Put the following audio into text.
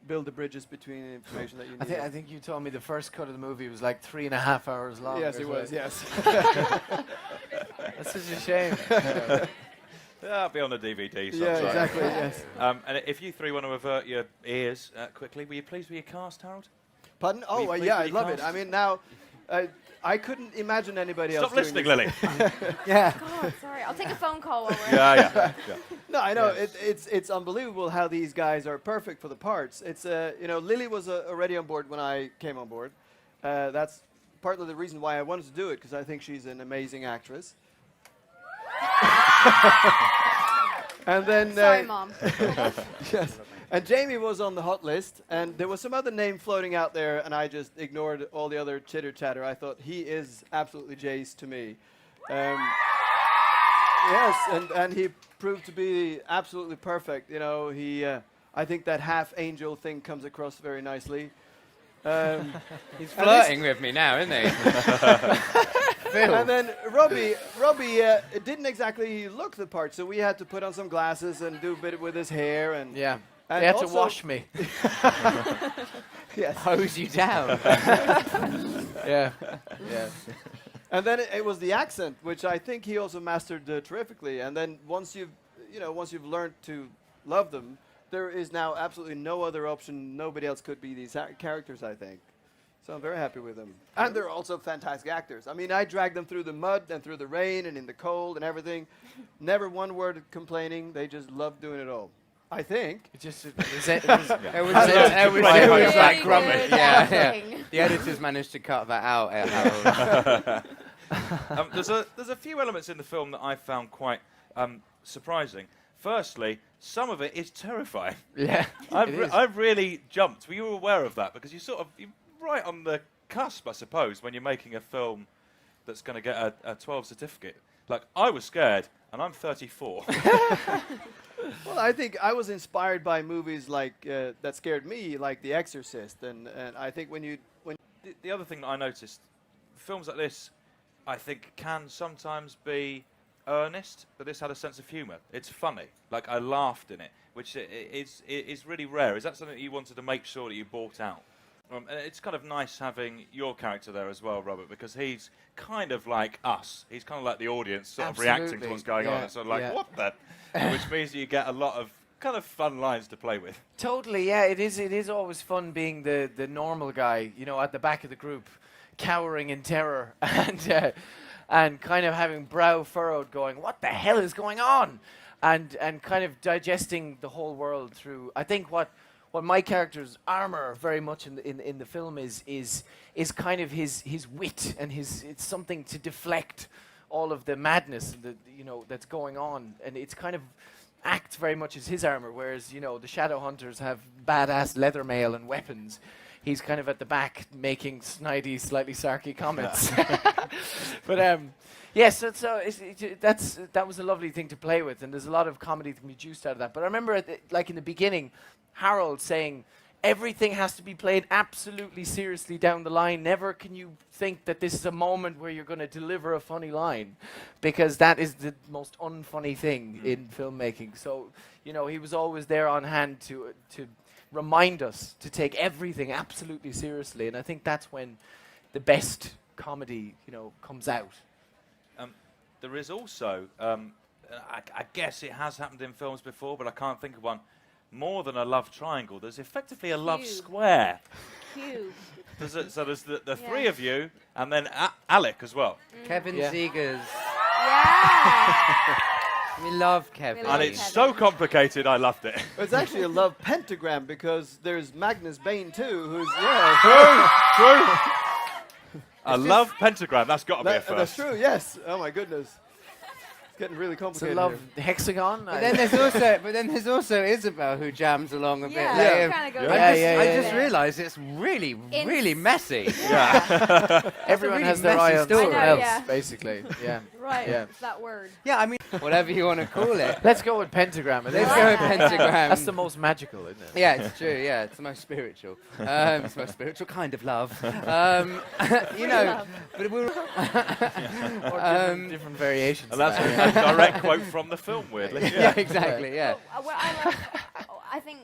build the bridges between the information that you need. I think you told me the first cut of the movie was like 3.5 hours long. Yes, it was. Yes. That's such a shame. That'll be on the DVD sometime. Yeah, exactly. Yes. And if you three want to avert your ears quickly, were you pleased with your cast, Harold? Pardon? Were you Oh, pleased yeah, I with your love it. cast? I mean, now, I couldn't imagine anybody else Stop listening, doing Lily. Yeah. God, sorry. I'll take a phone call while we're yeah. No, I know it's unbelievable how these guys are perfect for the parts. It's Lily was already on board when I came on board. That's partly the reason why I wanted to do it, because I think she's an amazing actress. And then Sorry, Mom. yes. And Jamie was on the hot list, and there was some other name floating out there, and I just ignored all the other chitter chatter. I thought he is absolutely Jace to me. Yes, and he proved to be absolutely perfect. You know, I think that half angel thing comes across very nicely. He's flirting with me now, isn't he? Phil. And then Robbie didn't exactly look the part, so we had to put on some glasses and do a bit with his hair and Yeah. and They had to also- wash me. Yes. Hose you down. Yeah. Yeah. And then it was the accent, which I think he also mastered terrifically. And then once you've learned to love them, there is now absolutely no other option. Nobody else could be these characters, I think. So I'm very happy with them. And they're also fantastic actors. I mean, I dragged them through the mud and through the rain and in the cold and everything. Never one word of complaining. They just loved doing it all. I think. It was It was Really that good grumpy. good Yeah. acting. The editors managed to cut that out. Harold. There's a few elements in the film that I found quite surprising. Firstly, some of it is terrifying. Yeah. I've really jumped. Were you aware of that? Because you're right on the cusp, I suppose, when you're making a film that's going to get a 12 certificate. Like, I was scared, and I'm 34. Well, I think I was inspired by movies like that scared me, like The Exorcist, and I think when The other thing that I noticed, films like this, I think, can sometimes be earnest, but this had a sense of humour. It's funny. Like, I laughed in it, which is really rare. Is that something that you wanted to make sure that you brought out? And it's kind of nice having your character there as well, Robert, because he's kind of like us. He's kind of like the audience, sort of reacting to what's going on. It's sort of like, what the? Which means that you get a lot of kind of fun lines to play with. Totally, yeah. It is always fun being the normal guy, at the back of the group, cowering in terror and kind of having brow furrowed, going, "What the hell is going on?" And kind of digesting the whole world through. I think what my character's armor very much in the film is kind of his wit and it's something to deflect all of the madness that that's going on, and it's kind of acts very much as his armor, whereas the shadow hunters have badass leather mail and weapons. He's kind of at the back making snidey, slightly sarky comments. But yes, that was a lovely thing to play with, and there's a lot of comedy that can be juiced out of that. But I remember in the beginning, Harold saying, everything has to be played absolutely seriously down the line. Never can you think that this is a moment where you're going to deliver a funny line, because that is the most unfunny thing in filmmaking. So, he was always there on hand to remind us to take everything absolutely seriously. And I think that's when the best comedy, comes out. There is also, I guess it has happened in films before, but I can't think of one. More than a love triangle, there's effectively a love square. Cube. There's the three of you, and then Alec as well. Kevin Yeah. Zegers. Yeah. We love Kevin. We love And it's Kevin. so complicated, I loved it. it's actually a love pentagram, because there's Magnus Bane too, who's True. A love pentagram, that's got to be a that's first. true. Yes. Oh my goodness. It's getting really It's a complicated. love here. hexagon. But then there's also Isabel, who jams along a bit Yeah, later. it kinda goes I just yeah. realised it's really messy. Everyone really has their messy eye on story. someone I know, else, yeah. basically. Yeah. Right. Yeah. It's that word. Yeah, I mean, whatever you want to call it. Let's go with pentagram. I think Let's go with pentagram. That's the most magical, isn't it? Yeah, it's true. Yeah, it's the most spiritual. It's the most spiritual kind of love. But we're Or different variations. And that's of that, a direct quote from the film, weirdly. yeah, exactly. Yeah. What I like, I think